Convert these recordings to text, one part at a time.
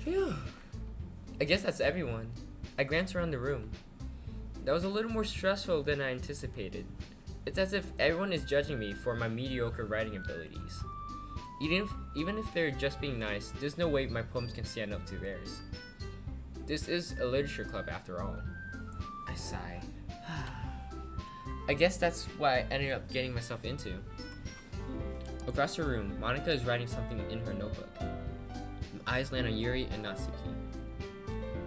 Phew. I guess that's everyone. I glanced around the room. That was a little more stressful than I anticipated. It's as if everyone is judging me for my mediocre writing abilities. Even if they're just being nice, there's no way my poems can stand up to theirs. This is a literature club after all. I sigh. I guess that's what I ended up getting myself into. Across the room, Monica is writing something in her notebook. My eyes land on Yuri and Natsuki.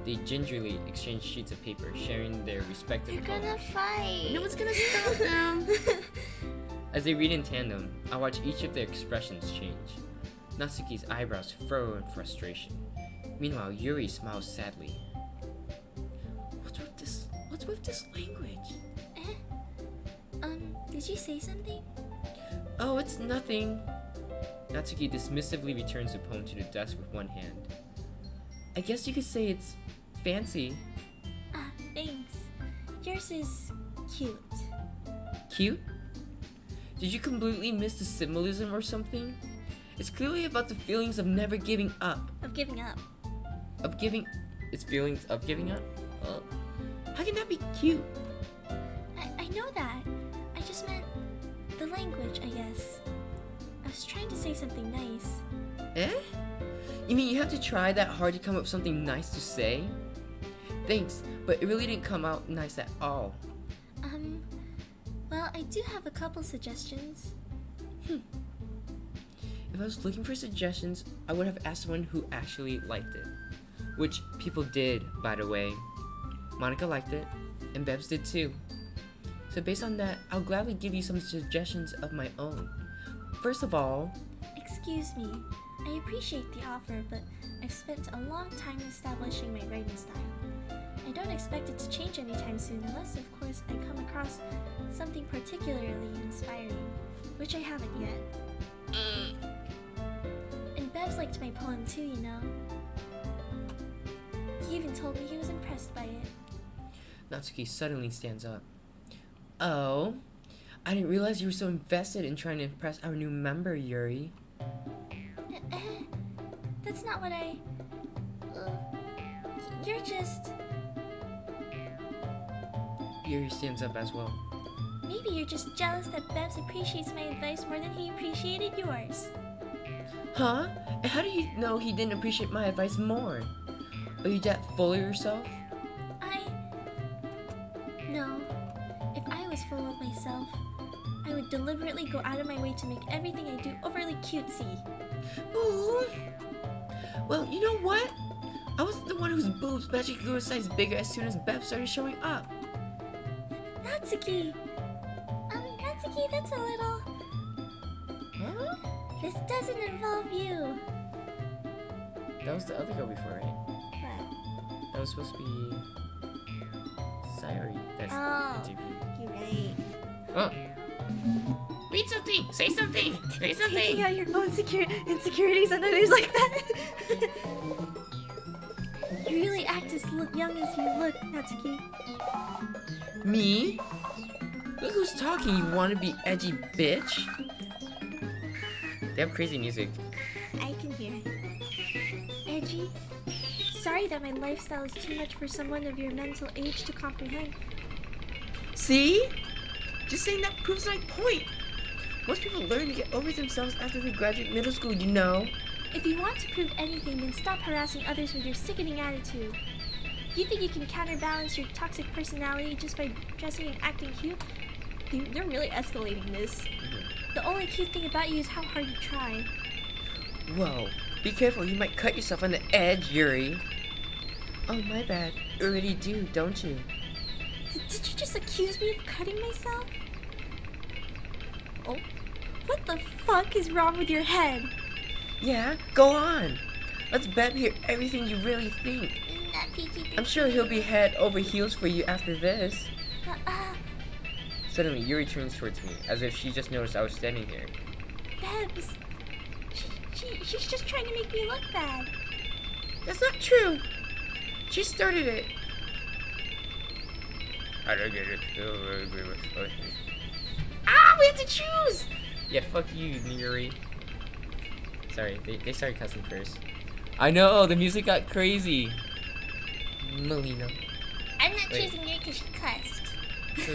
They gingerly exchange sheets of paper, sharing their respective They're gonna fight. No one's gonna stop them. As they read in tandem, I watch each of their expressions change. Natsuki's eyebrows furrow in frustration. Meanwhile, Yuri smiles sadly. What's with this language? Did you say something? Oh, it's nothing. Natsuki dismissively returns the poem to the desk with one hand. I guess you could say it's fancy. Ah, thanks. Yours is cute. Cute? Did you completely miss the symbolism or something? It's clearly about the feelings of never giving up. Of giving up. It's feelings of giving up? How can that be cute? I know that. I just meant the language, I guess. I was trying to say something nice. Eh? You mean you have to try that hard to come up with something nice to say? Thanks, but it really didn't come out nice at all. Well, I do have a couple suggestions. If I was looking for suggestions, I would have asked someone who actually liked it. Which people did, by the way. Monica liked it, and Bebs did too. So based on that, I'll gladly give you some suggestions of my own. First of all... Excuse me. I appreciate the offer, but I've spent a long time establishing my writing style. I don't expect it to change anytime soon unless, of course, I come across something particularly inspiring, which I haven't yet. And Bevs liked my poem too, you know. He even told me he was impressed by it. Natsuki suddenly stands up. Oh, I didn't realize you were so invested in trying to impress our new member, Yuri. That's not what I... You're just... Yuri stands up as well. Maybe you're just jealous that Bevs appreciates my advice more than he appreciated yours. Huh? And how do you know he didn't appreciate my advice more? Are you that full of yourself? No. If I was full of myself, I would deliberately go out of my way to make everything I do overly cutesy. Ooh. Well, you know what? I was the one whose boobs magically grew a size bigger as soon as Beb started showing up. Natsuki! Natsuki, that's a little... Huh? This doesn't involve you. That was the other girl before, right? What? That was supposed to be... Sayori. That's Oh, you're right. Oh. Read something! Say something! Say something! Taking out your own insecurities on others like that. You really act as young as you look, Natsuki. Me? Look who's talking, you wannabe edgy bitch! They have crazy music. I can hear. Edgy? Sorry that my lifestyle is too much for someone of your mental age to comprehend. See? Just saying that proves my point. Most people learn to get over themselves after they graduate middle school, you know. If you want to prove anything, then stop harassing others with your sickening attitude. You think you can counterbalance your toxic personality just by dressing and acting cute? They're really escalating this. The only cute thing about you is how hard you try. Whoa, be careful, you might cut yourself on the edge, Yuri. Oh, my bad. You already do, don't you? Did you just accuse me of cutting myself? Oh, what the fuck is wrong with your head? Yeah, go on. Let's Beb hear everything you really think. Isn't that peachy? I'm sure he'll be head over heels for you after this. Suddenly, Yuri turns towards me, as if she just noticed I was standing here. Bebs, she's just trying to make me look bad. That's not true. She started it. I don't get it. Ah, we have to choose! Yeah, fuck you, Yuri. Sorry, they started cussing first. I know, the music got crazy. Melina. I'm not Wait. choosing you because she cussed. Who?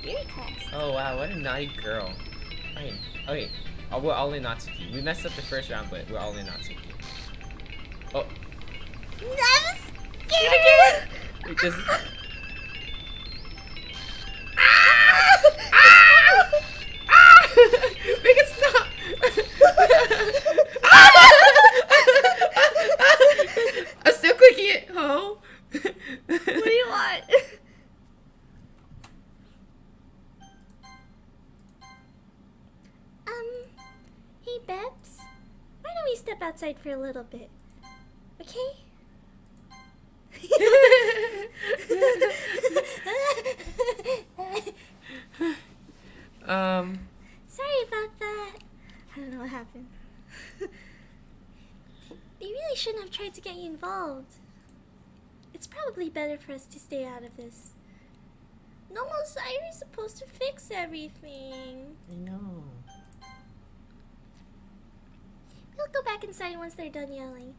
You cussed. Oh wow, what a naughty girl. Fine. Okay. Oh, we're all in Natsuki. We messed up the first round, but we're all in Natsuki. Oh. I'm scared. It just... Make it stop! I'm still clicking it. Oh. What do you want? Hey Bebs, why don't we step outside for a little bit? Okay? Sorry about that. I don't know what happened. They really shouldn't have tried to get you involved. It's probably better for us to stay out of this. Normal Sayuri's supposed to fix everything. I know. We'll go back inside once they're done yelling.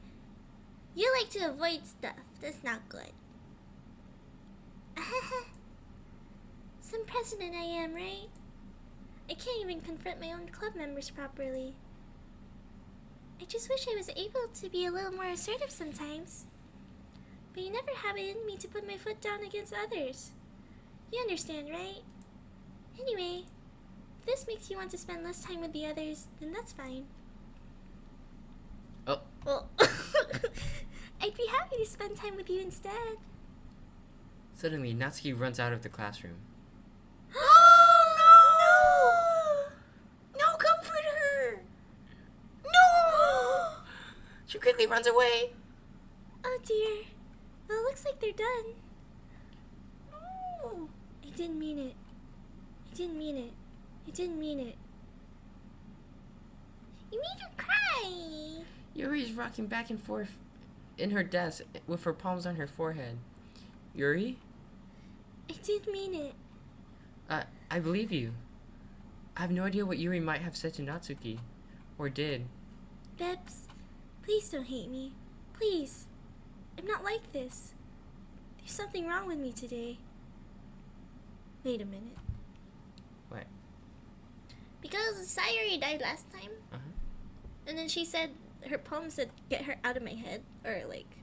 You like to avoid stuff. That's not good. Some president I am, right? I can't even confront my own club members properly. I just wish I was able to be a little more assertive sometimes. But you never have it in me to put my foot down against others. You understand, right? Anyway, if this makes you want to spend less time with the others, then that's fine. Oh. Well, I'd be happy to spend time with you instead. Suddenly, Natsuki runs out of the classroom. Oh no! No, comfort her! No! She quickly runs away. Oh dear. Well, it looks like they're done. No! I didn't mean it. I didn't mean it. I didn't mean it. You made her cry! Yuri is rocking back and forth in her desk with her palms on her forehead. Yuri? I didn't mean it. I believe you. I have no idea what Yuri might have said to Natsuki. Or did. Bebs, please don't hate me. Please. I'm not like this. There's something wrong with me today. Wait a minute. What? Because Sayuri died last time. Uh-huh. And then she said, her poem said, get her out of my head. Or like,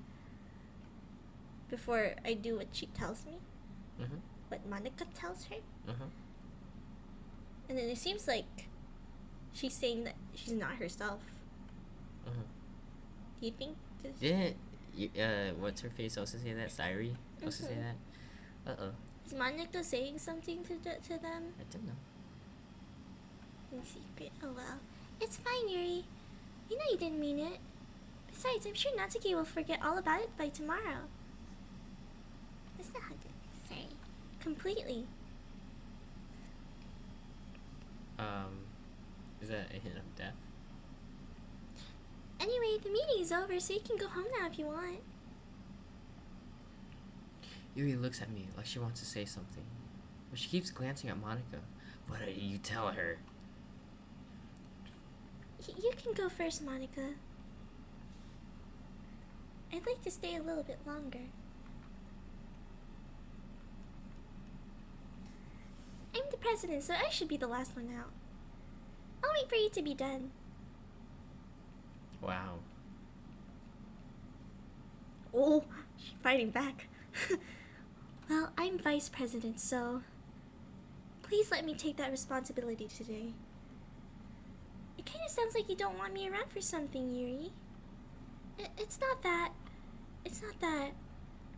before I do what she tells me. Uh-huh. What Monica tells her. Uh-huh. And then it seems like she's saying that she's not herself. Uh-huh. Do you think this? Didn't what's her face also say that? Sairi also say that? Uh-oh. Is Monica saying something to them? I don't know. In secret. Oh well. It's fine, Yuri. You know you didn't mean it. Besides, I'm sure Natsuki will forget all about it by tomorrow. That's not how to say. Completely. Is that a hint of death? Anyway, the meeting is over, so you can go home now if you want. Yuri looks at me like she wants to say something, but she keeps glancing at Monica. What did you tell her? You can go first, Monica. I'd like to stay a little bit longer. I'm the president, so I should be the last one out. I'll wait for you to be done. Wow. Oh, she's fighting back. Well, I'm vice president, so please let me take that responsibility today. It kind of sounds like you don't want me around for something, Yuri. It's not that. It's not that.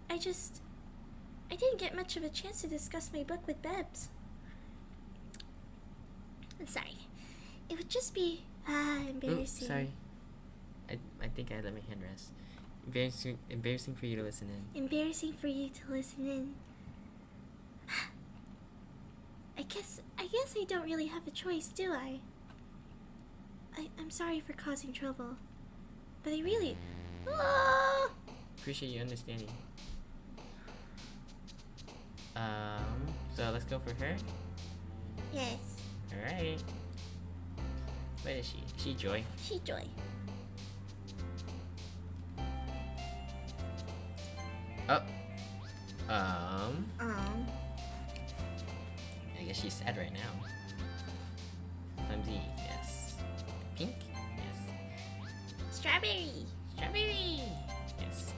I didn't get much of a chance to discuss my book with Bebs. I'm sorry. It would just be embarrassing. Oops, sorry. I think I let my hand rest. Embarrassing for you to listen in. Embarrassing for you to listen in. I guess I don't really have a choice, do I? I'm sorry for causing trouble, but I really... Ah! Appreciate you understanding. So let's go for her. Yes, Alright. What is she? Is she Joy? she Joy. Oh. I guess she's sad right now. Clumsy, yes. Pink, yes. Strawberry. Strawberry, yes.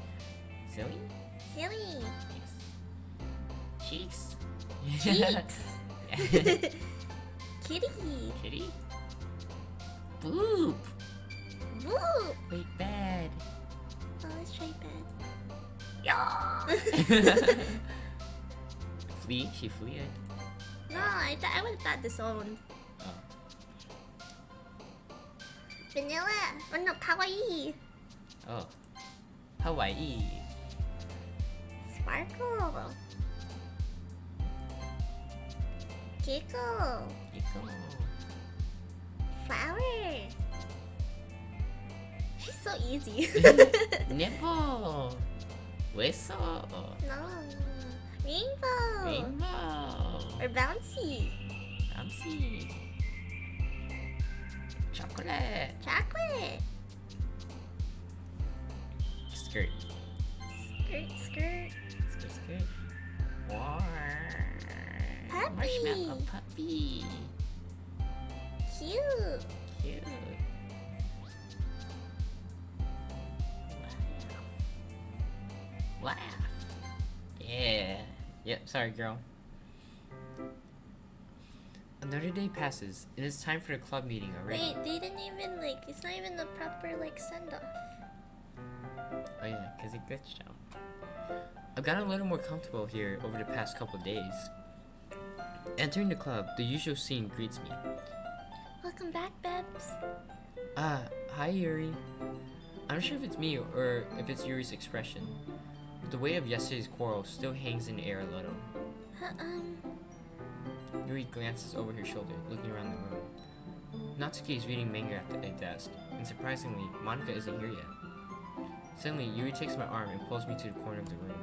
Silly, Silly. yes. Cheeks. Cheeks. Kitty. Kitty. Boop. Woo. Wait, bad. Oh, let's try bed. Yeah. Flea, she fleed. No, I would have thought disowned. Oh. Vanilla. Oh no, kawaii. Oh. Hawaii. Sparkle. Giggle. Iko. Flower. She's so easy. Nipple. Whistle. No. Rainbow. Rainbow. Or bouncy. Bouncy. Chocolate. Chocolate. Skirt. Skirt, skirt. Skirt, skirt. War. Puppy. Marshmallow puppy. Cute. Cute. Laugh. Yeah. Yep, sorry, girl. Another day passes, and it's time for the club meeting already. Wait, they didn't even it's not even the proper send off. Oh yeah, because it glitched out. I've gotten a little more comfortable here over the past couple of days. Entering the club, the usual scene greets me. Welcome back, Bebs. Hi Yuri. I'm not sure if it's me or if it's Yuri's expression, but the weight of yesterday's quarrel still hangs in the air a little. Yuri glances over her shoulder, looking around the room. Natsuki is reading manga at the desk, and surprisingly, Monica isn't here yet. Suddenly, Yuri takes my arm and pulls me to the corner of the room.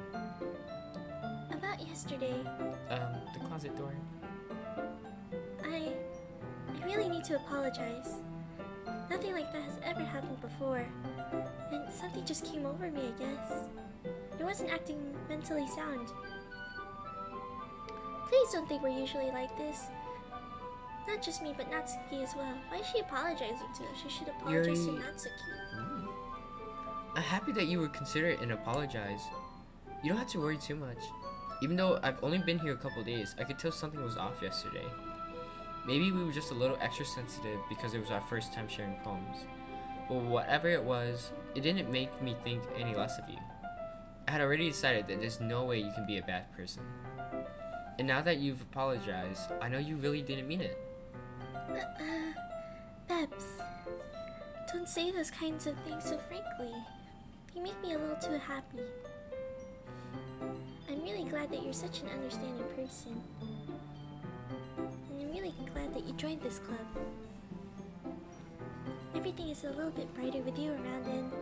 About yesterday, The closet door. I really need to apologize. Nothing like that has ever happened before, and something just came over me, I guess. I wasn't acting mentally sound. Please don't think we're usually like this. Not just me, but Natsuki as well. Why is she apologizing to us? She should apologize to Yuri. Natsuki. I'm happy that you would consider it and apologize. You don't have to worry too much. Even though I've only been here a couple days, I could tell something was off yesterday. Maybe we were just a little extra sensitive because it was our first time sharing poems. But whatever it was, it didn't make me think any less of you. I had already decided that there's no way you can be a bad person. And now that you've apologized, I know you really didn't mean it. Bebs, don't say those kinds of things so frankly. You make me a little too happy. I'm really glad that you're such an understanding person. And I'm really glad that you joined this club. Everything is a little bit brighter with you around and...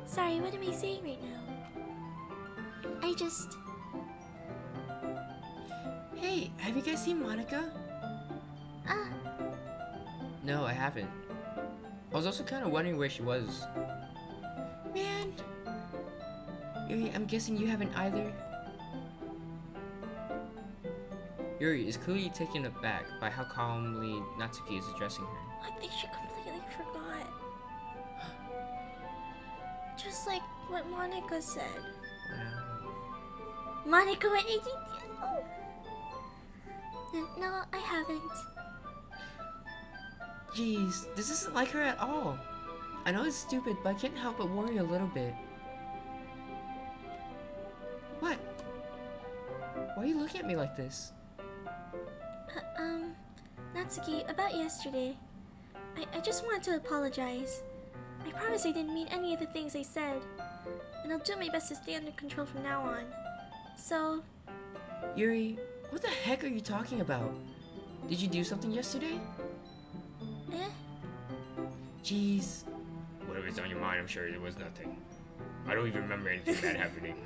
sorry, what am I saying right now? Hey, have you guys seen Monica? No, I haven't. I was also kind of wondering where she was. Man. Yuri, I'm guessing you haven't either. Yuri is clearly taken aback by how calmly Natsuki is addressing her. I think she completely forgot. Just like what Monica said. Monica, what did you do? No, I haven't. Jeez, this isn't like her at all. I know it's stupid, but I can't help but worry a little bit. What? Why are you looking at me like this? Natsuki, about yesterday. I just wanted to apologize. I promise I didn't mean any of the things I said. And I'll do my best to stay under control from now on. So... Yuri, what the heck are you talking about? Did you do something yesterday? Jeez. Whatever's on your mind, I'm sure it was nothing. I don't even remember anything bad happening.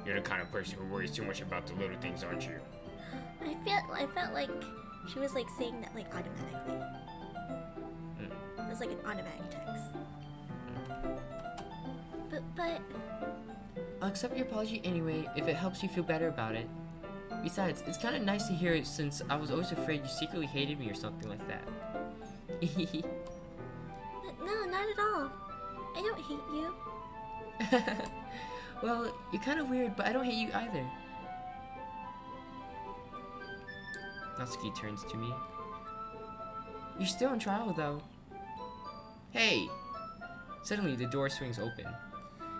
You're the kind of person who worries too much about the little things, aren't you? I felt like she was saying that automatically. It was like an automatic text. But I'll accept your apology anyway if it helps you feel better about it. Besides, it's kind of nice to hear it since I was always afraid you secretly hated me or something like that. No, not at all. I don't hate you. Well, you're kind of weird, but I don't hate you either. Natsuki turns to me. You're still on trial, though. Hey! Suddenly, the door swings open.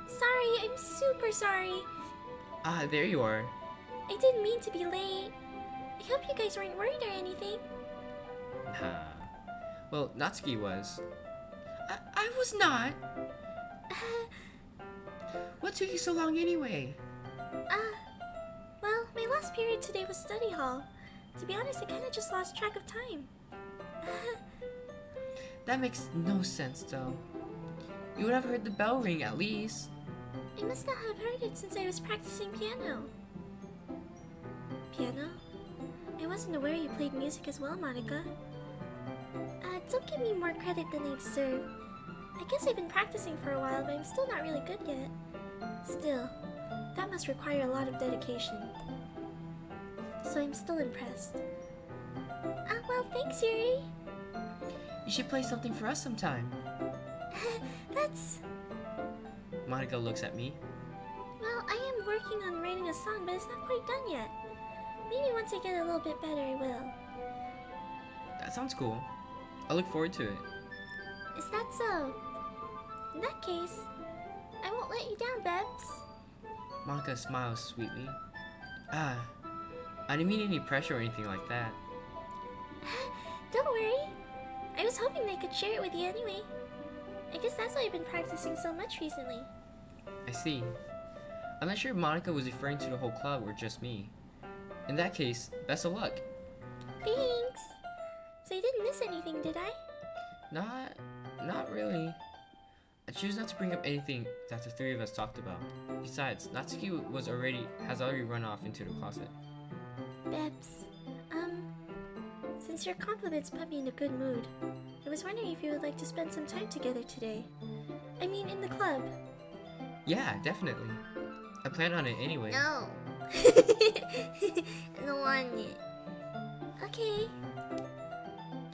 Sorry, I'm super sorry. Ah, there you are. I didn't mean to be late. I hope you guys weren't worried or anything. Nah. Well, Natsuki was. I was not. What took you so long anyway? Well, my last period today was study hall. To be honest, I kind of just lost track of time. That makes no sense, though. You would have heard the bell ring at least. I must not have heard it since I was practicing piano. Piano? I wasn't aware you played music as well, Monica. Don't give me more credit than I deserve. I guess I've been practicing for a while, but I'm still not really good yet. Still, that must require a lot of dedication. So I'm still impressed. Well, thanks, Yuri. You should play something for us sometime. That's... Monica looks at me. Well, I am working on writing a song, but it's not quite done yet. Maybe once I get a little bit better, I will. That sounds cool. I look forward to it. Is that so? In that case, I won't let you down, Bebs. Monica smiles sweetly. I didn't mean any pressure or anything like that. Don't worry. I was hoping I could share it with you anyway. I guess that's why I've been practicing so much recently. I see. I'm not sure if Monica was referring to the whole club or just me. In that case, best of luck. Thanks. So you didn't miss anything, did I? Not really. I choose not to bring up anything that the three of us talked about. Besides, Natsuki has already run off into the closet. Bebs, since your compliments put me in a good mood, I was wondering if you would like to spend some time together today. I mean, in the club. Yeah, definitely. I plan on it anyway. No. I don't want it. Okay.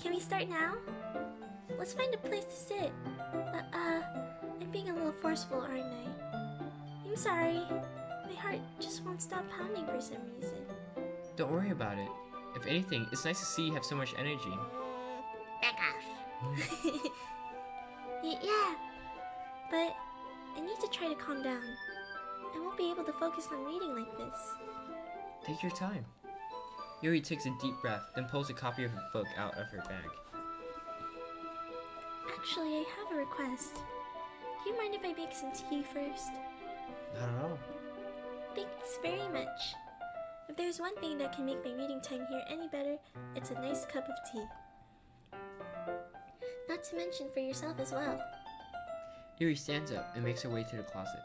Can we start now? Let's find a place to sit. I'm being a little forceful, aren't I? I'm sorry. My heart just won't stop pounding for some reason. Don't worry about it. If anything, it's nice to see you have so much energy. Back off. Yeah, but I need to try to calm down. I won't be able to focus on reading like this. Take your time. Yuri takes a deep breath, then pulls a copy of her book out of her bag. Actually, I have a request. Do you mind if I make some tea first? Not at all. Thanks very much. If there's one thing that can make my reading time here any better, it's a nice cup of tea. Not to mention for yourself as well. Yuri stands up and makes her way to the closet.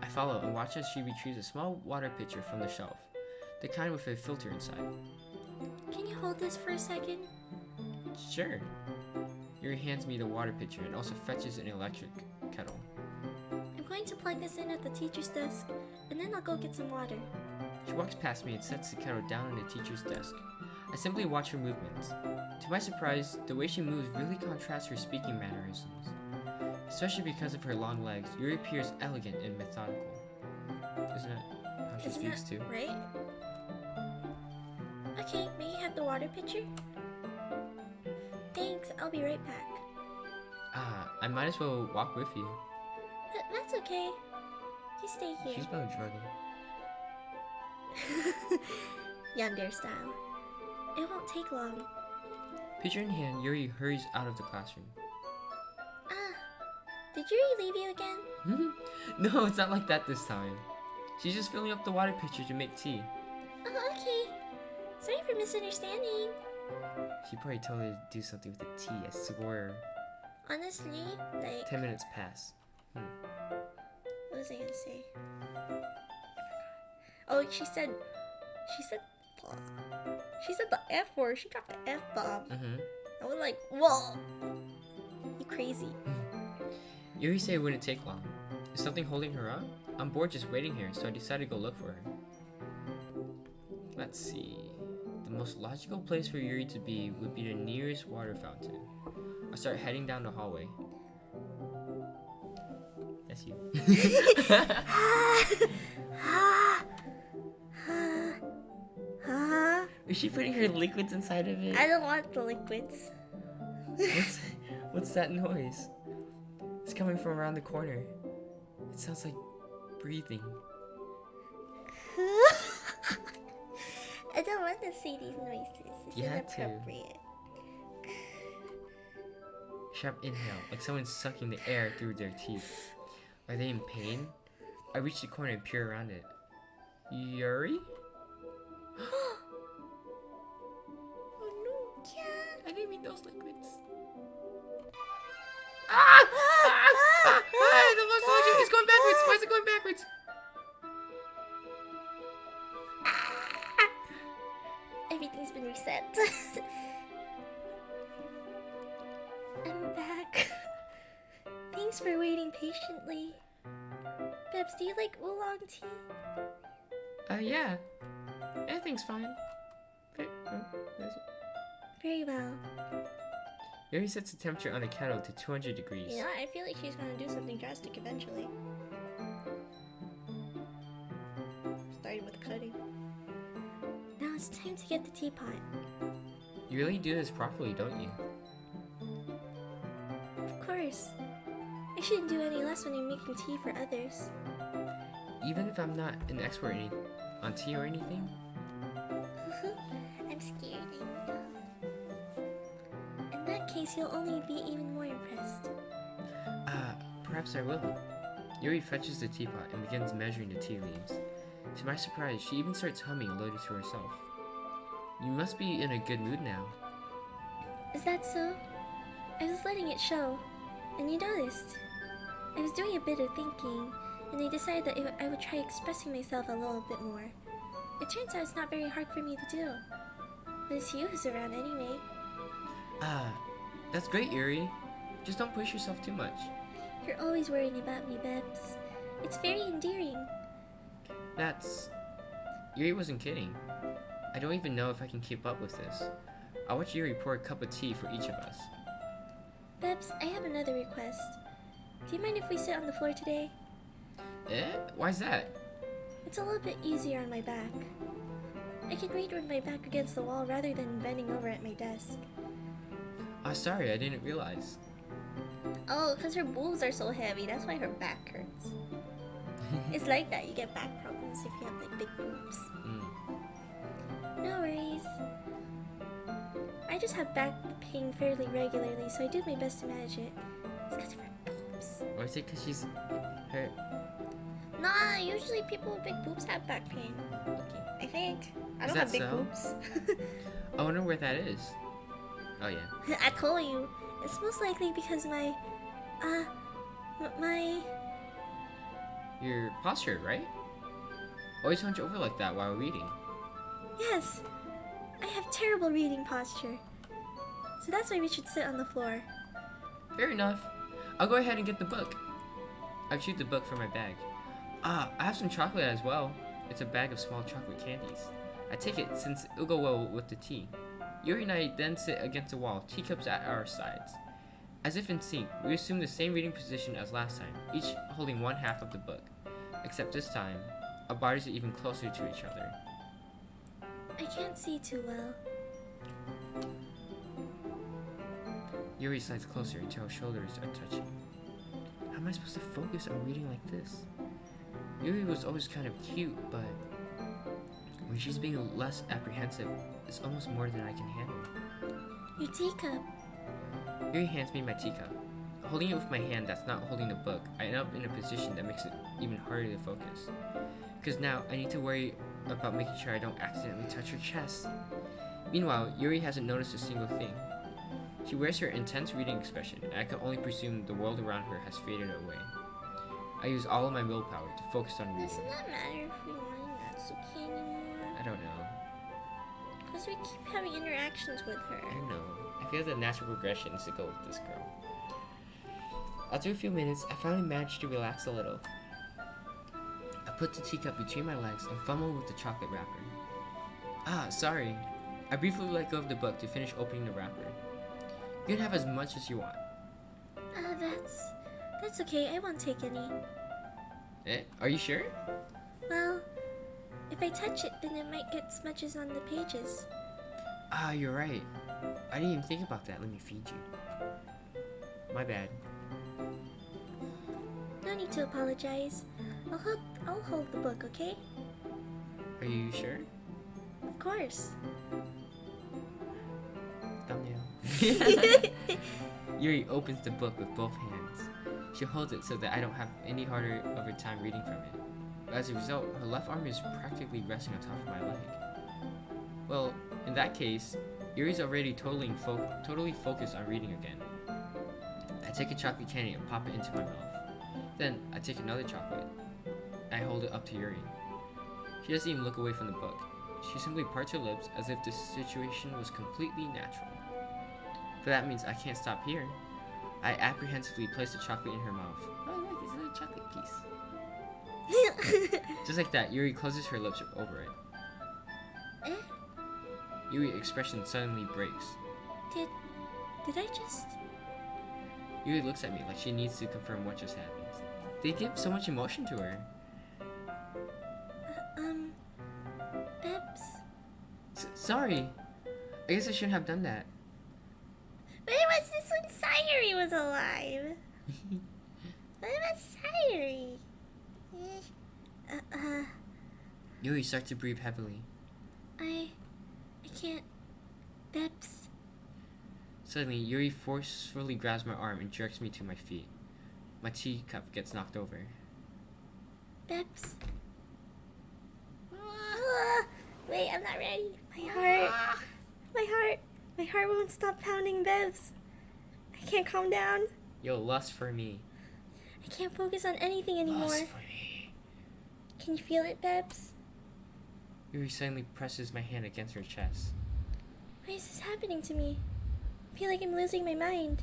I follow and watch as she retrieves a small water pitcher from the shelf, the kind with a filter inside. Can you hold this for a second? Sure. Yuri hands me the water pitcher and also fetches an electric kettle. I'm going to plug this in at the teacher's desk, and then I'll go get some water. She walks past me and sets the kettle down on the teacher's desk. I simply watch her movements. To my surprise, the way she moves really contrasts her speaking mannerisms. Especially because of her long legs, Yuri appears elegant and methodical. Isn't that how she speaks too? Right? Okay, may you have the water pitcher? Thanks, I'll be right back. I might as well walk with you. That's okay. You stay here. She's probably drugging. Yandere style. It won't take long. Pitcher in hand, Yuri hurries out of the classroom. Did Yuri leave you again? No, it's not like that this time. She's just filling up the water pitcher to make tea. Oh, okay. Sorry for misunderstanding. She probably told her to do something with the tea, I swear. Honestly, like... 10 minutes pass. What was I gonna say? Oh, she said the F word. She dropped the F-bomb. I was like, whoa! You crazy. Yuri said it wouldn't take long. Is something holding her up? I'm bored just waiting here, so I decided to go look for her. Let's see. The most logical place for Yuri to be would be the nearest water fountain. I start heading down the hallway. That's you. Is she putting her liquids inside of it? I don't want the liquids. What's that noise? It's coming from around the corner. It sounds like breathing. I don't want to see these noises. It's inappropriate. Sharp inhale, like someone's sucking the air through their teeth. Are they in pain? I reach the corner and peer around it. Yuri? Oh no, cat! I didn't mean those liquids. Ah! The lost logic is going backwards. Why is it going backwards? Everything's been reset. I'm back. Thanks for waiting patiently. Bebs, do you like oolong tea? Yeah. Everything's fine. Very well. Yuri sets the temperature on the kettle to 200 degrees. You know, I feel like she's gonna do something drastic eventually. Starting with cutting. Now it's time to get the teapot. You really do this properly, don't you? Of course. I shouldn't do any less when I'm making tea for others. Even if I'm not an expert on tea or anything? I'm scared. In that case, you'll only be even more impressed. Perhaps I will. Yuri fetches the teapot and begins measuring the tea leaves. To my surprise, she even starts humming a melody to herself. You must be in a good mood now. Is that so? I was letting it show, and you noticed. I was doing a bit of thinking, and I decided that I would try expressing myself a little bit more. It turns out it's not very hard for me to do. But it's you who's around anyway. That's great, Yuri. Just don't push yourself too much. You're always worrying about me, Bebs. It's very endearing. Yuri wasn't kidding. I don't even know if I can keep up with this. I'll watch Yuri pour a cup of tea for each of us. Bebs, I have another request. Do you mind if we sit on the floor today? Why's that? It's a little bit easier on my back. I can read with my back against the wall rather than bending over at my desk. Sorry, I didn't realize. Oh, because her boobs are so heavy, that's why her back hurts. It's like that, you get back problems if you have like big boobs. No worries. I just have back pain fairly regularly, so I did my best to manage it. It's because of her boobs. Or is it because she's hurt? Nah, usually people with big boobs have back pain. Okay. I think. I Is don't have that big so? boobs. I wonder where that is. Oh yeah. I told you. It's most likely because my Your posture, right? Always hunch over like that while reading. Yes, I have terrible reading posture. So that's why we should sit on the floor. Fair enough. I'll go ahead and get the book. I chewed the book from my bag. I have some chocolate as well. It's a bag of small chocolate candies. I take it since it'll go well with the tea. Yuri and I then sit against the wall, teacups at our sides. As if in sync, we assume the same reading position as last time, each holding one half of the book. Except this time, our bodies are even closer to each other. I can't see too well. Yuri slides closer until our shoulders are touching. How am I supposed to focus on reading like this? Yuri was always kind of cute, but when she's being less apprehensive, it's almost more than I can handle. Your teacup. Yuri hands me my teacup. Holding it with my hand that's not holding the book, I end up in a position that makes it even harder to focus. Because now I need to worry about making sure I don't accidentally touch her chest. Meanwhile, Yuri hasn't noticed a single thing. She wears her intense reading expression, and I can only presume the world around her has faded away. I use all of my willpower to focus on reading. Does it not matter if we want Natsuki anymore? I don't know. Because we keep having interactions with her. I don't know. I feel the natural progression is to go with this girl. After a few minutes, I finally managed to relax a little. I put the teacup between my legs and fumbled with the chocolate wrapper. Ah, sorry. I briefly let go of the book to finish opening the wrapper. You can have as much as you want. That's okay. I won't take any. Are you sure? Well, if I touch it, then it might get smudges on the pages. Ah, you're right. I didn't even think about that. Let me feed you. My bad. No need to apologize. I'll hold the book, okay? Are you sure? Of course. Thumbnail. Yuri opens the book with both hands. She holds it so that I don't have any harder of a time reading from it. But as a result, her left arm is practically resting on top of my leg. Well, in that case, Yuri's already totally focused on reading again. I take a chocolate candy and pop it into my mouth. Then I take another chocolate. I hold it up to Yuri. She doesn't even look away from the book. She simply parts her lips as if the situation was completely natural. But that means I can't stop here. I apprehensively place the chocolate in her mouth. Oh, look, it's a little chocolate piece. Just like that, Yuri closes her lips over it. Yuri's expression suddenly breaks. Did I just... Yuri looks at me like she needs to confirm what just happened. They give so much emotion to her. Bebs? Sorry. I guess I shouldn't have done that. But it was this when Sayuri was alive. What about Sayuri? Yuri starts to breathe heavily. I can't... Bebs? Suddenly, Yuri forcefully grabs my arm and jerks me to my feet. My teacup gets knocked over. Bebs? Wait, I'm not ready. My heart won't stop pounding, Bebs. I can't calm down. Yo, lust for me. I can't focus on anything anymore. Lust for me. Can you feel it, Bebs? Yuri suddenly presses my hand against her chest. Why is this happening to me? I feel like I'm losing my mind.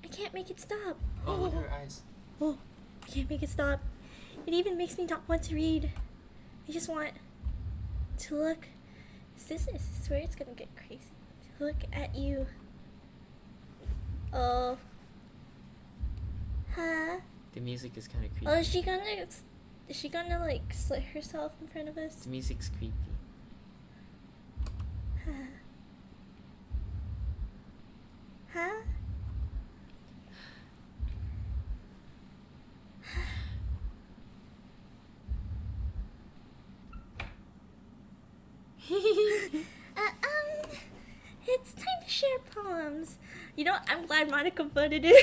I can't make it stop. Oh, look at her eyes. Oh, I can't make it stop. It even makes me not want to read. I just want to look. Is this where it's gonna get crazy? To look at you. Oh. Huh? The music is kind of creepy. Oh, is she gonna like slit herself in front of us? The music's creepy. Huh? It's time to share poems. You know, I'm glad Monica butted in.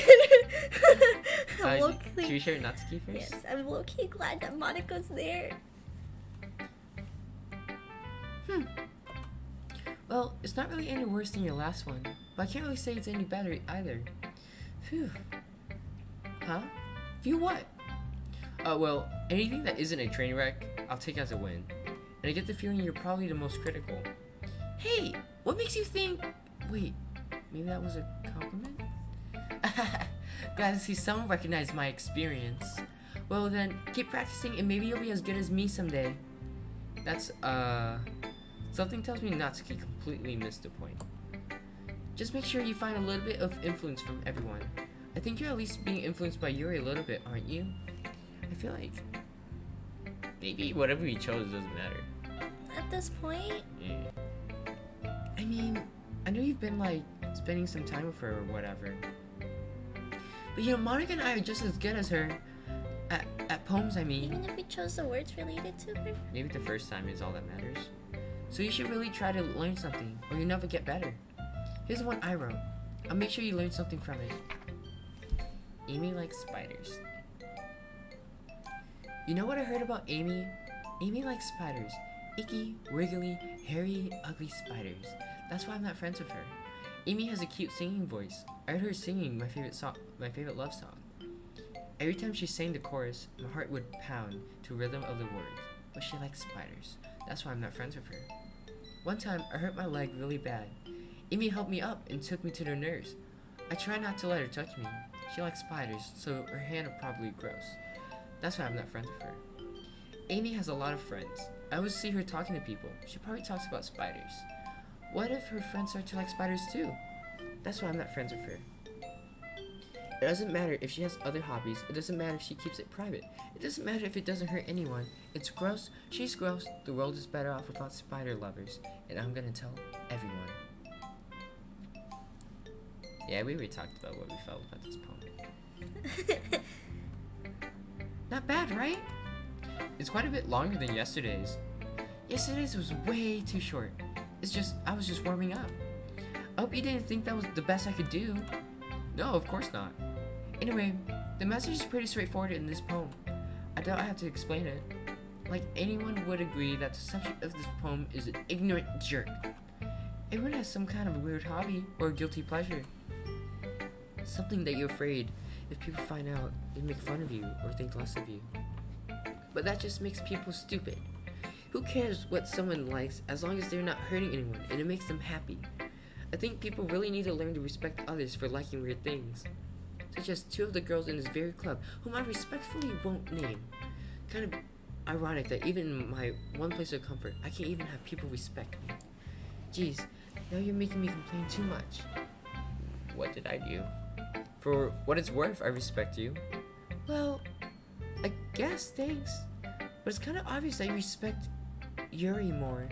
Should we share Natsuki first? Yes, I'm low-key glad that Monica's there. Well, it's not really any worse than your last one, but I can't really say it's any better either. Phew. Huh? Phew what? Well, anything that isn't a train wreck, I'll take as a win. And I get the feeling you're probably the most critical. Hey, what makes you think... Wait, maybe that was a compliment? Glad to see someone recognize my experience. Well then, keep practicing and maybe you'll be as good as me someday. That's, something tells me Natsuki completely missed the point. Just make sure you find a little bit of influence from everyone. I think you're at least being influenced by Yuri a little bit, aren't you? I feel like... maybe whatever we chose doesn't matter. At this point? Yeah. I mean, I know you've been, like, spending some time with her or whatever. But, you know, Monica and I are just as good as her. At poems, I mean. Even if we chose the words related to her? Maybe the first time is all that matters. So you should really try to learn something, or you'll never get better. Here's the one I wrote. I'll make sure you learn something from it. Amy likes spiders. You know what I heard about Amy? Amy likes spiders. Icky, wiggly, hairy, ugly spiders. That's why I'm not friends with her. Amy has a cute singing voice. I heard her singing my favorite love song. Every time she sang the chorus, my heart would pound to rhythm of the words. But she likes spiders. That's why I'm not friends with her. One time, I hurt my leg really bad. Amy helped me up and took me to the nurse. I tried not to let her touch me. She likes spiders, so her hand are probably gross. That's why I'm not friends with her. Amy has a lot of friends. I always see her talking to people. She probably talks about spiders. What if her friends start to like spiders too? That's why I'm not friends with her. It doesn't matter if she has other hobbies. It doesn't matter if she keeps it private. It doesn't matter if it doesn't hurt anyone. It's gross. She's gross. The world is better off without spider lovers. And I'm gonna tell everyone. Yeah, we already talked about what we felt about this poem. Not bad, right? It's quite a bit longer than yesterday's. Yesterday's was way too short. I was just warming up. I hope you didn't think that was the best I could do. No, of course not. Anyway, the message is pretty straightforward in this poem. I doubt I have to explain it. Like, anyone would agree that the subject of this poem is an ignorant jerk. Everyone has some kind of weird hobby or guilty pleasure. Something that you're afraid if people find out, they make fun of you or think less of you. But that just makes people stupid. Who cares what someone likes as long as they're not hurting anyone and it makes them happy? I think people really need to learn to respect others for liking weird things. Such as two of the girls in this very club, whom I respectfully won't name. Kind of ironic that even in my one place of comfort, I can't even have people respect me. Jeez, now you're making me complain too much. What did I do? For what it's worth, I respect you. Well, I guess, thanks. But it's kind of obvious that you respect Yuri more.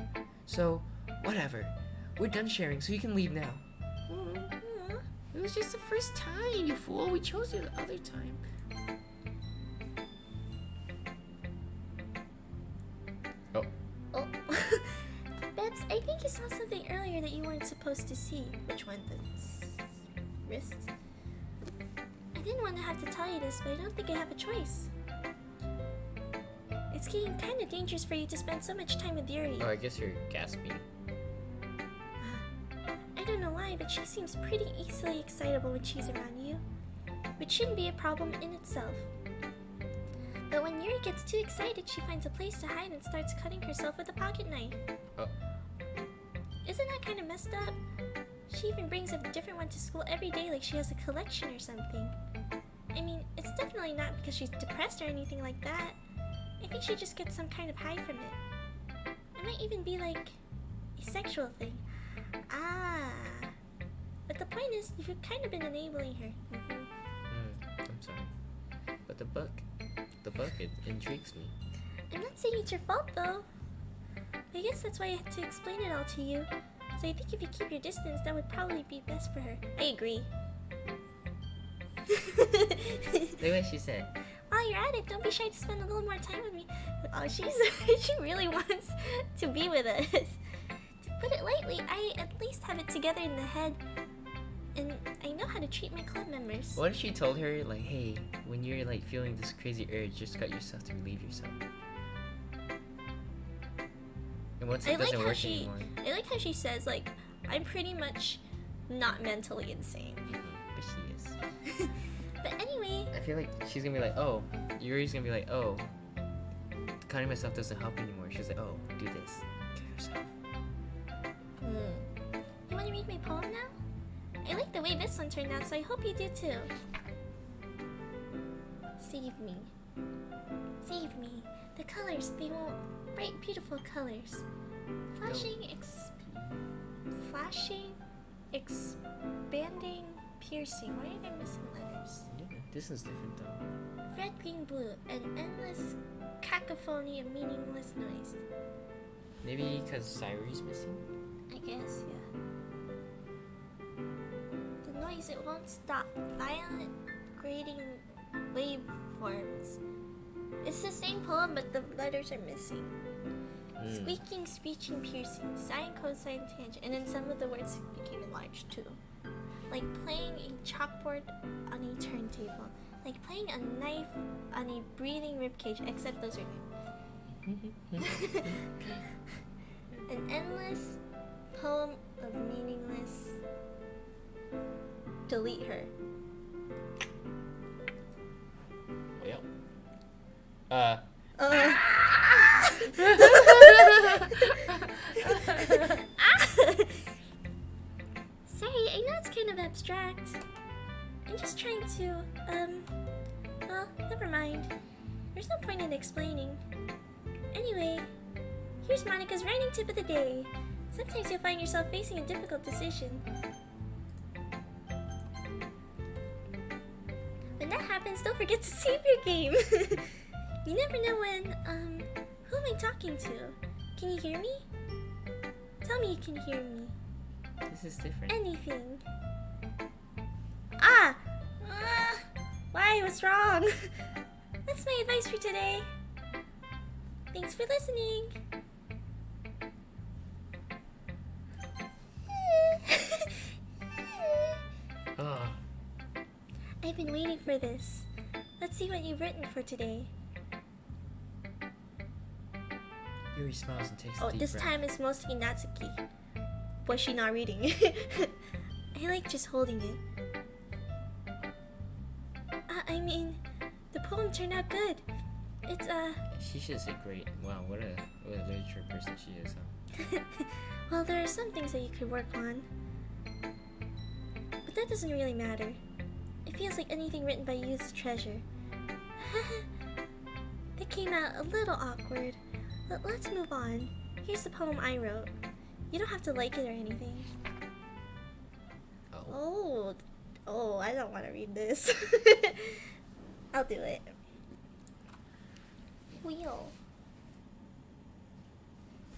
So, whatever. We're done sharing, so you can leave now. It was just the first time, you fool. We chose you the other time. Oh. Bebs, I think you saw something earlier that you weren't supposed to see. Which one? The wrist? I didn't want to have to tell you this, but I don't think I have a choice. It's getting kind of dangerous for you to spend so much time with Yuri. Oh, I guess you're gasping. I don't know why, but she seems pretty easily excitable when she's around you, which shouldn't be a problem in itself. But when Yuri gets too excited, she finds a place to hide and starts cutting herself with a pocket knife. Oh. Isn't that kind of messed up? She even brings a different one to school every day like she has a collection or something. I mean, it's definitely not because she's depressed or anything like that. I think she just gets some kind of high from it. It might even be like a sexual thing. But the point is, you've kind of been enabling her. I'm sorry. But the book, it intrigues me. I'm not saying it's your fault, though. I guess that's why I had to explain it all to you. So I think if you keep your distance, that would probably be best for her. I agree. Look what she said. While you're at it, don't be shy to spend a little more time with me. Oh, she really wants to be with us. To put it lightly, I at least have it together in the head. And I know how to treat my club members. What if she told her, like, hey, when you're, like, feeling this crazy urge, just cut yourself to relieve yourself? And once it doesn't work anymore. I like how she says, like, I'm pretty much not mentally insane. But she is. But anyway. I feel like she's gonna be like, oh, Yuri's gonna be like, oh, cutting myself doesn't help anymore. She's like, oh, do this. Cut yourself. You want to read my poem now? I like the way this one turned out, so I hope you do too. Save me. Save me. The colors, they won't. Bright, beautiful colors. Flashing, expanding, piercing. Why are there missing letters? Yeah, this is different though. Red, green, blue. An endless cacophony of meaningless noise. Maybe because Sayuri's missing? I guess, yeah. The noise, it won't stop. Violent, grating waveforms. It's the same poem, but the letters are missing. Squeaking, screeching, piercing, sine, cosine, tangent, and then some of the words became enlarged too. Like playing a chalkboard on a turntable. Like playing a knife on a breathing ribcage, except those are an endless poem of meaningless. Delete her. Well. Sorry, I know it's kind of abstract. I I'm just trying to, well, never mind. There's no point in explaining. Anyway, here's Monica's writing tip of the day. Sometimes you'll find yourself facing a difficult decision. When that happens, don't forget to save your game. You never know when, who am I talking to? Can you hear me? Tell me you can hear me. This is different. Anything. Ah! Why? What's wrong? That's my advice for today. Thanks for listening. Oh, I've been waiting for this. Let's see what you've written for today. Yuri smiles and takes a Oh, deep this breath. time it's mostly Natsuki. Was she not reading? I like just holding it. I mean, the poem turned out good. It's, She's just a great. Wow, what a literature person she is. Huh? well, there are some things that you could work on. But that doesn't really matter. It feels like anything written by you is a treasure. That came out a little awkward. But let's move on. Here's the poem I wrote. You don't have to like it or anything. Oh, I don't want to read this. I'll do it. Wheel.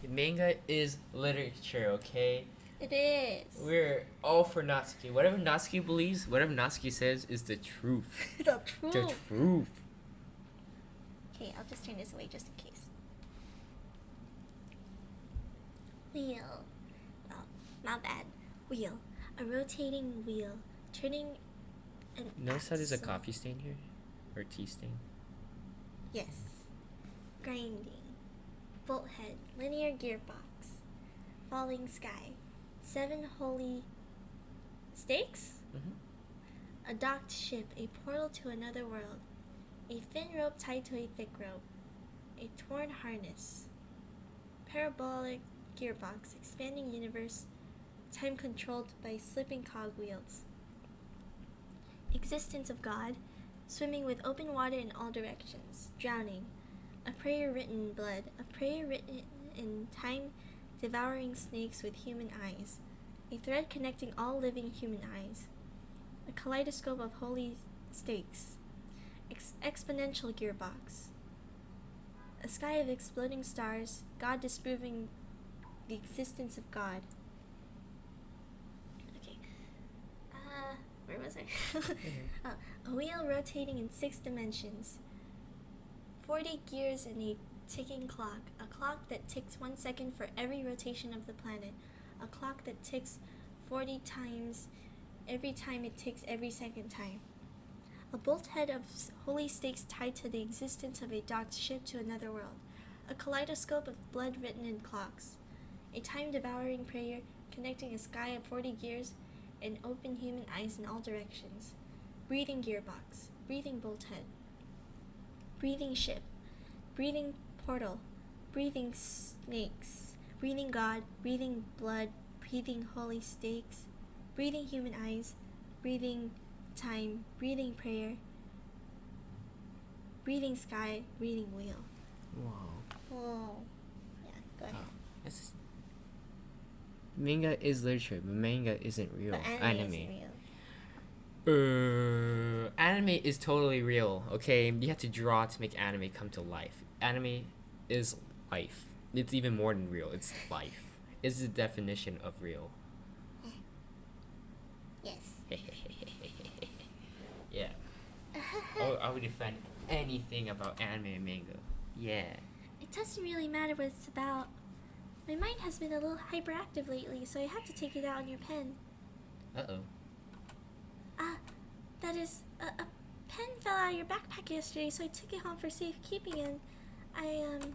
Manga is literature, okay? It is. We're all for Natsuki. Whatever Natsuki believes, whatever Natsuki says is the truth. The truth. The truth. Okay, I'll just turn this away just in case. Wheel. Oh, my bad. Wheel. A rotating wheel. Turning an Notice how there's a axle. coffee stain here? Or tea stain? Yes. Grinding. Bolt head. Linear gearbox. Falling sky. 7 holy stakes? Mm-hmm. A docked ship. A portal to another world. A thin rope tied to a thick rope. A torn harness. Parabolic gearbox. Expanding universe. Time controlled by slipping cogwheels. Existence of God. Swimming with open water in all directions. Drowning. A prayer written in blood. A prayer written in time. Devouring snakes with human eyes. A thread connecting all living human eyes. A kaleidoscope of holy stakes. Exponential gearbox. A sky of exploding stars. God disproving the existence of God. Okay. Where was I? A wheel rotating in 6 dimensions. 40 gears in a ticking clock. A clock that ticks 1 second for every rotation of the planet. A clock that ticks 40 times every time it ticks every second time. A bolt head of holy stakes tied to the existence of a docked ship to another world. A kaleidoscope of blood written in clocks. A time-devouring prayer connecting a sky of 40 gears and open human eyes in all directions. Breathing gearbox. Breathing bolt head. Breathing ship. Breathing portal. Breathing snakes. Breathing God. Breathing blood. Breathing holy stakes. Breathing human eyes. Breathing time. Breathing prayer. Breathing sky. Breathing wheel. Wow. Whoa. Yeah, go ahead. Manga is literature, but manga isn't real. But anime isn't real. Anime is totally real, okay? You have to draw to make anime come to life. Anime is life. It's even more than real. It's life. It's the definition of real. Yes. Yeah. I would defend anything about anime and manga. Yeah. It doesn't really matter what it's about. My mind has been a little hyperactive lately, so I had to take it out on your pen. Uh-oh. That is, a pen fell out of your backpack yesterday, so I took it home for safekeeping, and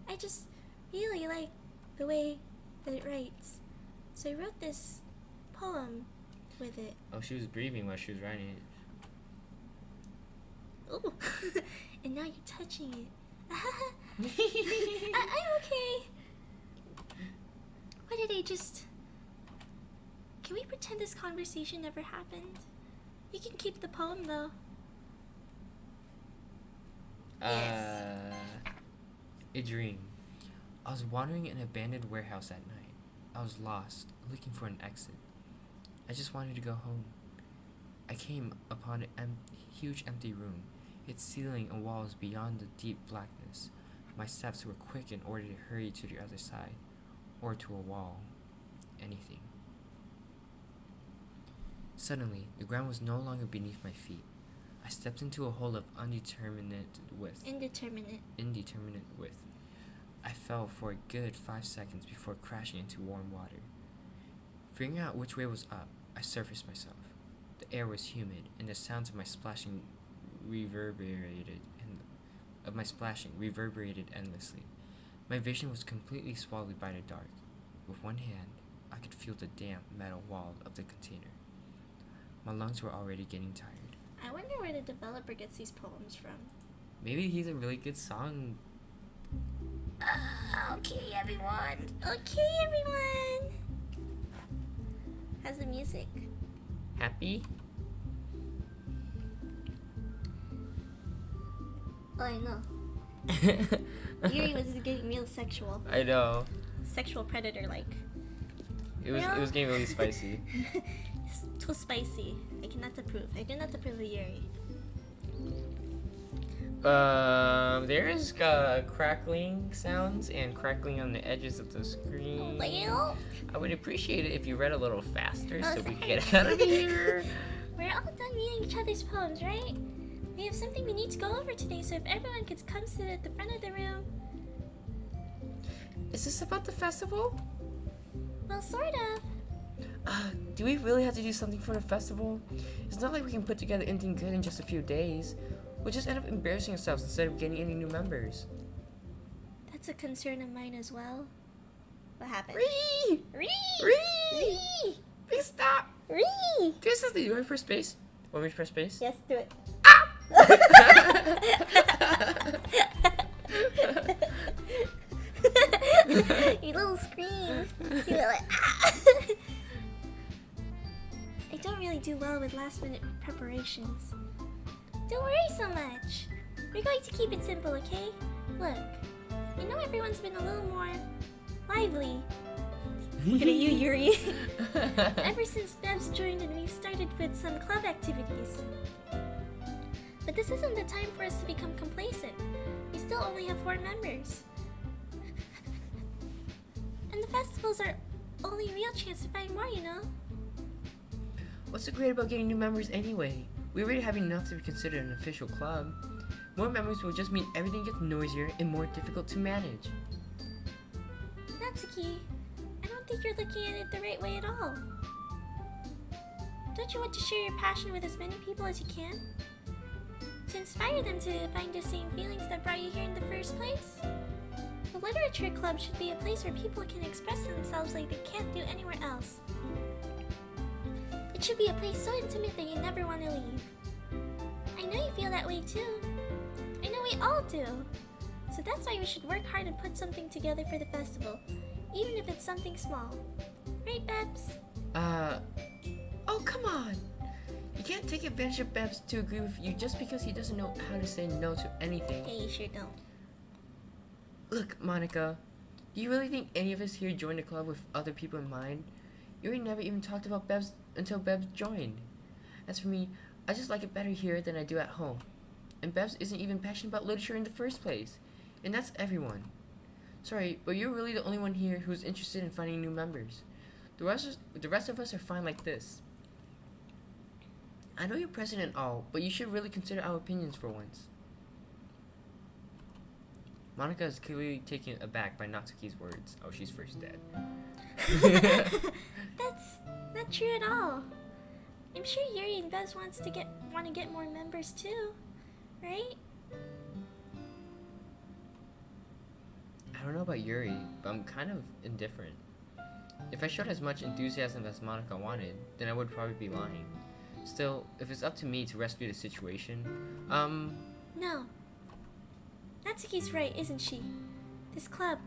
I just really like the way that it writes. So I wrote this poem with it. Oh, she was breathing while she was writing it. Ooh, and now you're touching it. I'm okay. Why did I just... Can we pretend this conversation never happened? You can keep the poem though. A dream. I was wandering in an abandoned warehouse at night. I was lost, looking for an exit. I just wanted to go home. I came upon a huge empty room, its ceiling and walls beyond the deep blackness. My steps were quick in order to hurry to the other side, or to a wall. Anything. Suddenly, the ground was no longer beneath my feet. I stepped into a hole of indeterminate width. I fell for a good 5 seconds before crashing into warm water. Figuring out which way was up, I surfaced myself. The air was humid, and the sounds of my splashing reverberated endlessly. My vision was completely swallowed by the dark. With one hand, I could feel the damp metal wall of the container. My lungs were already getting tired. I wonder where the developer gets these poems from. Maybe he's a really good song. Okay, everyone. How's the music? Happy? Oh, I know. Yuri was getting real sexual. I know. Sexual predator-like. It was getting really spicy. It's too spicy. I cannot approve. I do not approve of Yuri. There is crackling sounds and crackling on the edges of the screen. Well, I would appreciate it if you read a little faster so we sorry. can get out of here. We're all done reading each other's poems, right? We have something we need to go over today, so if everyone could come sit at the front of the room. Is this about the festival? Well, sort of. Do we really have to do something for the festival? It's not like we can put together anything good in just a few days. We'll just end up embarrassing ourselves instead of getting any new members. That's a concern of mine as well. What happened? Ree! Ree! Please stop! Ree! Do something. You want me to press space? Want me to press space? Yes, do it. You little scream. You were like, ah! I don't really do well with last minute preparations. Don't worry so much. We're going to keep it simple, okay? Look, I know everyone's been a little more lively. Look at you, Yuri. Ever since Bebs joined and we've started with some club activities. But this isn't the time for us to become complacent. We still only have 4 members. And the festivals are only a real chance to find more, you know? What's so great about getting new members anyway? We already have enough to be considered an official club. More members will just mean everything gets noisier and more difficult to manage. Natsuki, I don't think you're looking at it the right way at all. Don't you want to share your passion with as many people as you can? To inspire them to find the same feelings that brought you here in the first place? The literature club should be a place where people can express themselves like they can't do anywhere else. It should be a place so intimate that you never want to leave. I know you feel that way too. I know we all do. So that's why we should work hard and put something together for the festival, even if it's something small. Right, Bebs? Oh, come on! You can't take advantage of Bebs to agree with you just because he doesn't know how to say no to anything. Yeah, you sure don't. Look, Monica, do you really think any of us here joined the club with other people in mind? You never even talked about Bebs until Bebs joined. As for me, I just like it better here than I do at home. And Bebs isn't even passionate about literature in the first place. And that's everyone. Sorry, but you're really the only one here who's interested in finding new members. The rest of us are fine like this. I know you're president and all, but you should really consider our opinions for once. Monica is clearly taken aback by Natsuki's words. Oh, she's first dead. That's not true at all. I'm sure Yuri and Bebs want to get more members too, right? I don't know about Yuri, but I'm kind of indifferent. If I showed as much enthusiasm as Monica wanted, then I would probably be lying. Still, if it's up to me to rescue the situation, No. Natsuki's right, isn't she? This club,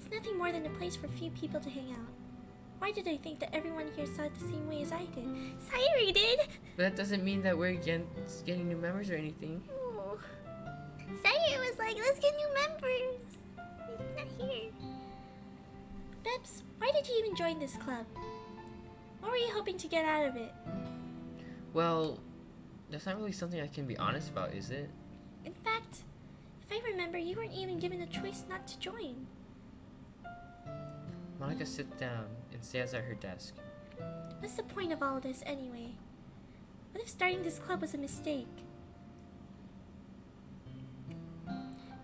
it's nothing more than a place for few people to hang out. Why did I think that everyone here saw it the same way as I did? Sayuri did! But that doesn't mean that we're against getting new members or anything. Oh. Sayuri was like, let's get new members. He's not here. Bebs, why did you even join this club? What were you hoping to get out of it? Well, that's not really something I can be honest about, is it? In fact, if I remember, you weren't even given a choice not to join. Monica sits down and stares at her desk. What's the point of all of this anyway? What if starting this club was a mistake?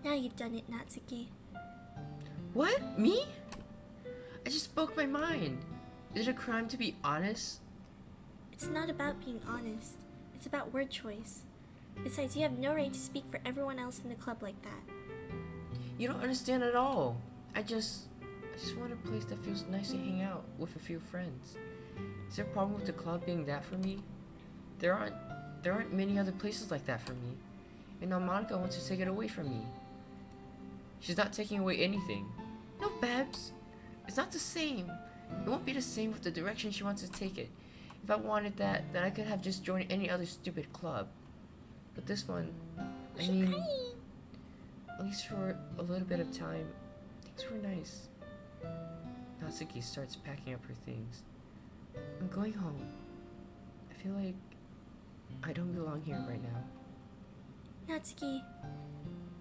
Now you've done it, Natsuki. What? Me? I just spoke my mind. Is it a crime to be honest? It's not about being honest. It's about word choice. Besides, you have no right to speak for everyone else in the club like that. You don't understand at all. I just want a place that feels nice to hang out with a few friends. Is there a problem with the club being that for me? There aren't many other places like that for me. And now Monica wants to take it away from me. She's not taking away anything. No, Bebs. It's not the same. It won't be the same with the direction she wants to take it. If I wanted that, then I could have just joined any other stupid club. But this one, I mean, at least for a little bit of time, things were nice. Natsuki starts packing up her things. I'm going home. I feel like I don't belong here right now. Natsuki,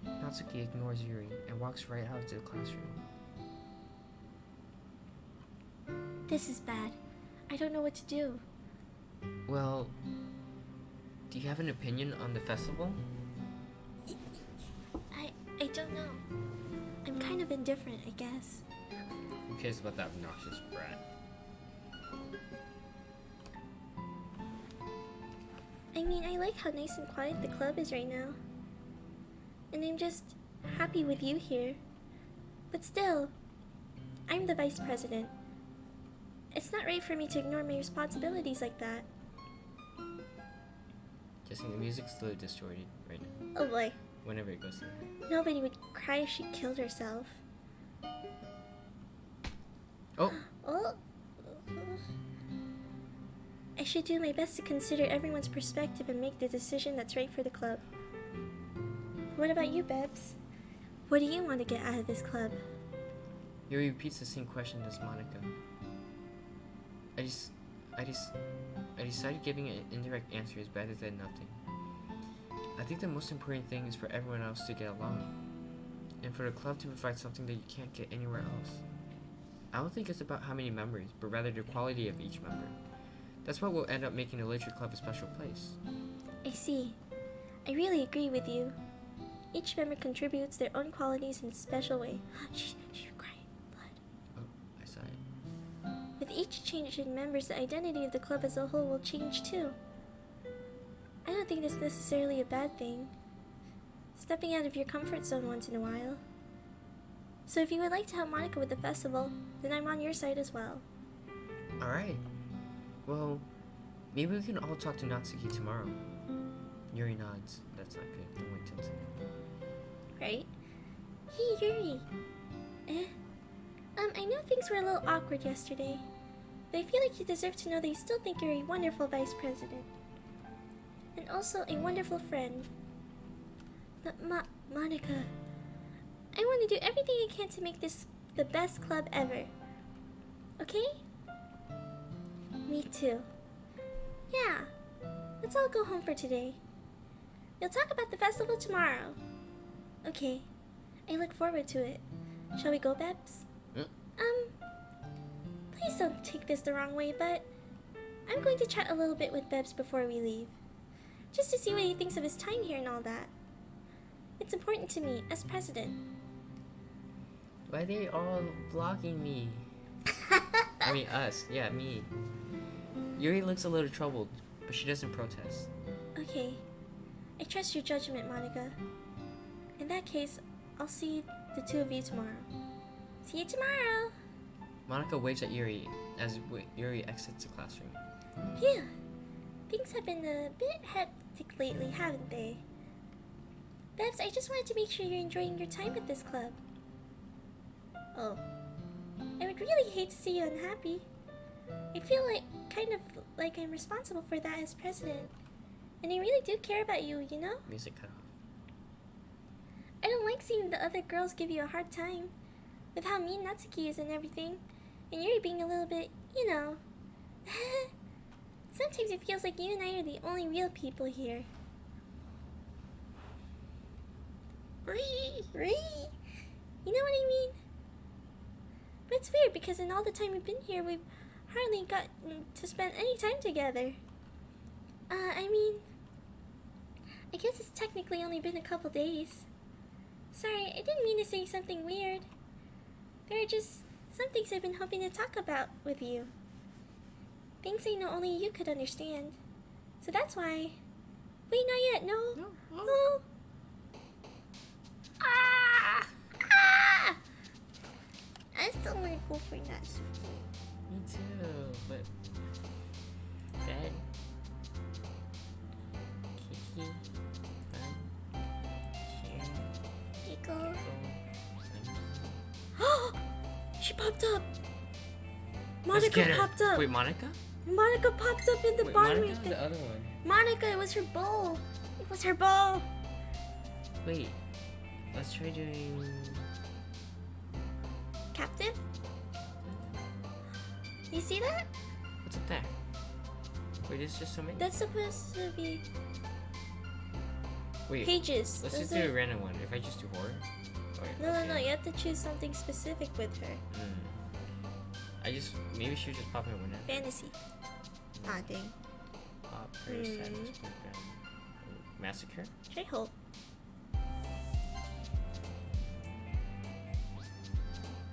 Natsuki ignores Yuri and walks right out to the classroom. this is bad. I don't know what to do. Well, do you have an opinion on the festival? I don't know. I'm kind of indifferent, I guess. Who cares about that obnoxious brat? I mean, I like how nice and quiet the club is right now. And I'm just happy with you here. But still, I'm the vice president. It's not right for me to ignore my responsibilities like that. Guessing the music's still distorted right now. Oh boy. Whenever it goes. Nobody would cry if she killed herself. Oh! Oh. I should do my best to consider everyone's perspective and make the decision that's right for the club. What about you, Bebs? What do you want to get out of this club? Yuri repeats the same question as Monica. I decided giving an indirect answer is better than nothing. I think the most important thing is for everyone else to get along, and for the club to provide something that you can't get anywhere else. I don't think it's about how many members, but rather the quality of each member. That's what will end up making the literature club a special place. I see. I really agree with you. Each member contributes their own qualities in a special way. Shh, you're crying. Blood. Oh, I saw it. With each change in members, the identity of the club as a whole will change too. I don't think that's necessarily a bad thing. Stepping out of your comfort zone once in a while. So if you would like to help Monica with the festival, then I'm on your side as well. Alright. Well, maybe we can all talk to Natsuki tomorrow. Yuri nods. That's not good. Don't wait till tonight. Right? Hey, Yuri. I know things were a little awkward yesterday, but I feel like you deserve to know that you still think you're a wonderful vice president. And also a wonderful friend. But Monica, I want to do everything I can to make this the best club ever. Okay? Me too. Yeah. Let's all go home for today. We'll talk about the festival tomorrow. Okay. I look forward to it. Shall we go, Bebs? Please don't take this the wrong way, but I'm going to chat a little bit with Bebs before we leave. Just to see what he thinks of his time here and all that. It's important to me as president. Why are they all blocking me? I mean us. Yeah, me. Yuri looks a little troubled, but she doesn't protest. Okay. I trust your judgment, Monica. In that case, I'll see the two of you tomorrow. See you tomorrow! Monica waves at Yuri as Yuri exits the classroom. Phew! Things have been a bit hectic lately, haven't they? Bebs, I just wanted to make sure you're enjoying your time at this club. Oh. I would really hate to see you unhappy. I feel kind of like I'm responsible for that as president. And I really do care about you, you know? Music cut off. I don't like seeing the other girls give you a hard time with how mean Natsuki is and everything. And you're being a little bit, you know. Sometimes it feels like you and I are the only real people here. Ree? You know what I mean? But it's weird because in all the time we've been here, we've hardly got to spend any time together. I mean, I guess it's technically only been a couple days. Sorry, I didn't mean to say something weird. There are just some things I've been hoping to talk about with you. Things I know only you could understand. So that's why... Wait, not yet, no. No. Ah! I still want to go for Natsuki. Me too, but... Dad... Kiki... Giggle. She popped up! Monica popped up! Wait, Monica? Monica popped up in the Wait, barn Monica right was there. the other one. Monica, it was her bowl. It was her bowl. Wait, let's try doing... Captive? You see that? What's up there? Wait, there's just so many? That's supposed to be Wait, pages. let's Those just do a random one. If I just do horror? Okay, No, you have to choose something specific with her. Maybe she was just popping up one. Fantasy. Ah, dang. Pop, her, sadness, program. Massacre? Try hope.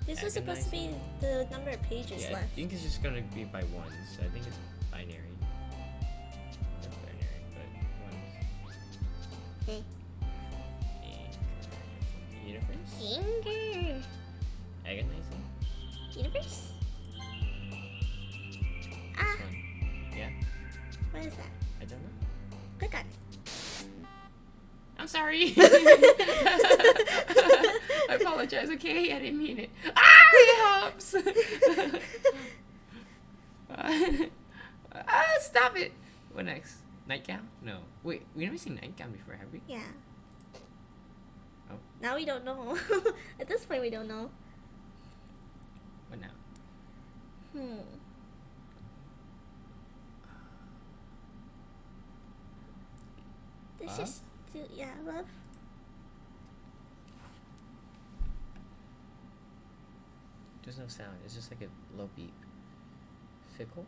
This was supposed to be the number of pages Yeah, I left. think it's just gonna be by ones. I think it's binary. Not binary, but ones. Okay. Universe? Anger. Agonizing? Universe? This Ah, one. Yeah? what is that? I don't know. Click on it. I'm sorry. I apologize, okay? I didn't mean it. Ah, it helps. Stop it. What next? Nightgown? No. Wait, we never seen Nightgown before, have we? Yeah. Oh. Now we don't know. At this point, we don't know. What now? Let's just do, love. There's no sound. It's just like a low beep. Fickle?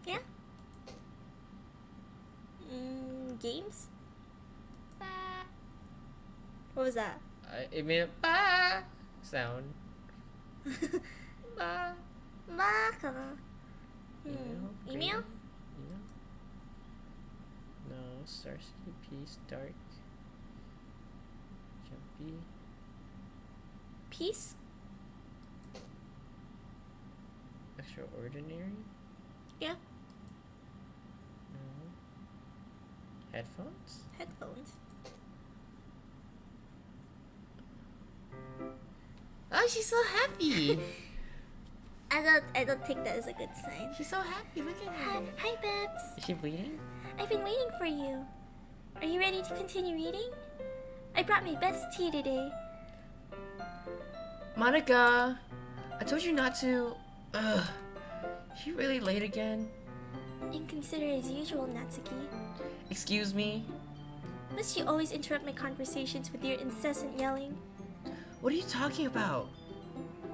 Yeah. Games? What was that? It made a ba sound. Ba. Baka. Email? Email? No. Starsky, Peace, Dark. Jumpy. Peace? Extraordinary? Yeah. No. Headphones? Headphones. Oh, she's so happy. I don't take that as a good sign. She's so happy. Look at her. Hi, Bebs. Is she bleeding? I've been waiting for you. Are you ready to continue reading? I brought my best tea today. Monica, I told you not to. Ugh. Is she really late again? Inconsiderate as usual, Natsuki. Excuse me? Must you always interrupt my conversations with your incessant yelling? What are you talking about?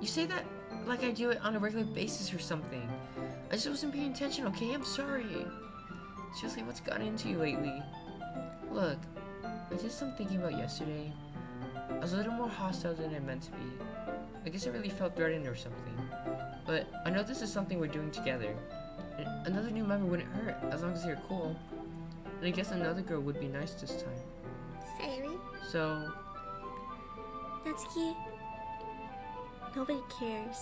You say that like I do it on a regular basis or something. I just wasn't paying attention, okay? I'm sorry. Seriously, what's gotten into you lately? Look, I did some thinking about yesterday. I was a little more hostile than I meant to be. I guess I really felt threatened or something. But I know this is something we're doing together. And another new member wouldn't hurt, as long as you're cool. And I guess another girl would be nice this time. Sorry. So, Natsuki, nobody cares.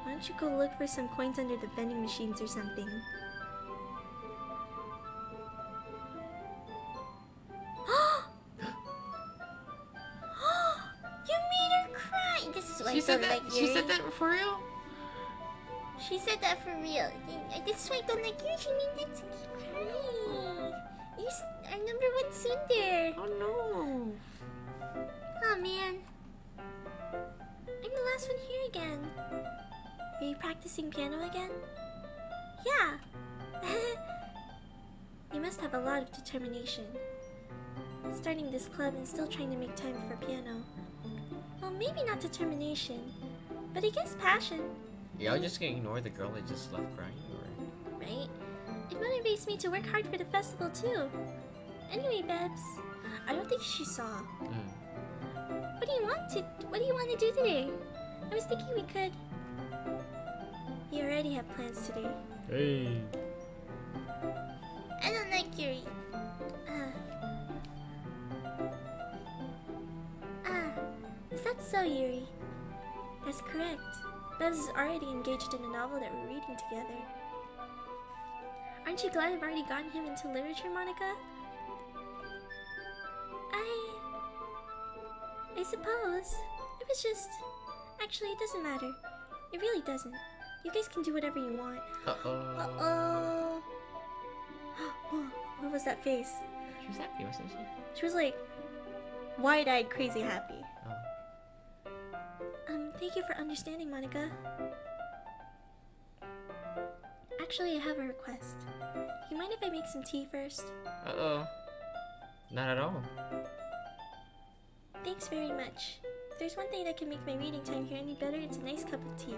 Why don't you go look for some coins under the vending machines or something? You made her cry! This is why I She said don't that. like She Yuri. said that for real. She said that for real. That's why I don't like Yuri. She mean not to keep crying. You're our number one tsundere. Oh no. Oh man. I'm the last one here again. Are you practicing piano again? Yeah. You must have a lot of determination. Starting this club and still trying to make time for piano. Well, maybe not determination, but I guess passion, Y'all just gonna ignore the girl that just left crying, or? right? It motivates me to work hard for the festival too. Anyway, Bebs, I don't think she saw. What do you want to do today? I was thinking we could. You already have plans today. Hey. I don't like Yuri. Is that so, Yuri? That's correct. Bebs is already engaged in a novel that we're reading together. Aren't you glad I've already gotten him into literature, Monica? I suppose. It was just... Actually, it doesn't matter. It really doesn't. You guys can do whatever you want. Uh-oh. Whoa, what was that face? She was happy, wasn't she? She was like wide-eyed, crazy happy. Oh. Thank you for understanding, Monica. Actually, I have a request. You mind if I make some tea first? Uh-oh. Not at all. Thanks very much. If there's one thing that can make my reading time here any better, it's a nice cup of tea.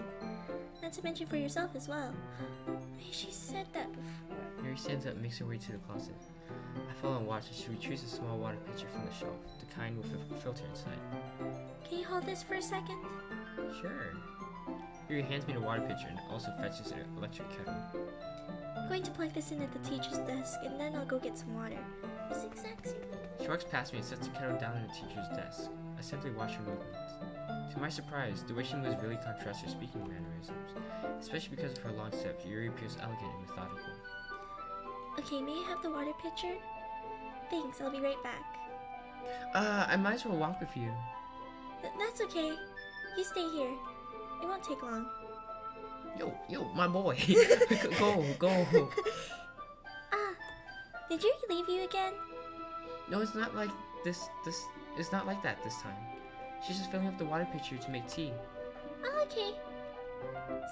Not to mention for yourself as well. Wait, she said that before. Mary stands up and makes her way to the closet. I follow and watch as she retrieves a small water pitcher from the shelf, the kind with a filter inside. Can you hold this for a second? Sure. Yuri hands me the water pitcher and also fetches an electric kettle. I'm going to plug this in at the teacher's desk, and then I'll go get some water. Zigzag. She walks past me and sets the kettle down on the teacher's desk. I simply watch her movements. To my surprise, the way she moves really contrasts her speaking mannerisms. Especially because of her long steps, Yuri appears elegant and methodical. Okay, may I have the water pitcher? Thanks, I'll be right back. I might as well walk with you. That's okay. You stay here. It won't take long. Yo, my boy. Go. Did Yuri leave you again? No, it's not like this. It's not like that this time. She's just filling up the water pitcher to make tea. Oh, okay.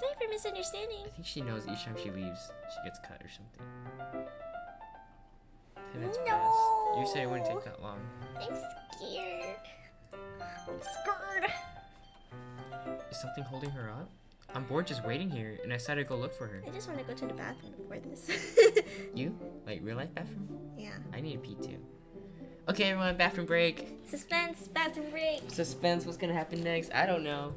Sorry for misunderstanding. I think she knows each time she leaves, she gets cut or something. 10 minutes No. pass. You said it wouldn't take that long. I'm scared. I'm scared. Is something holding her up? I'm bored just waiting here, and I decided to go look for her. I just want to go to the bathroom before this. You? Like real life bathroom? Yeah. I need a pee too. Okay, everyone, bathroom break. Suspense, bathroom break. Suspense, what's gonna happen next? I don't know.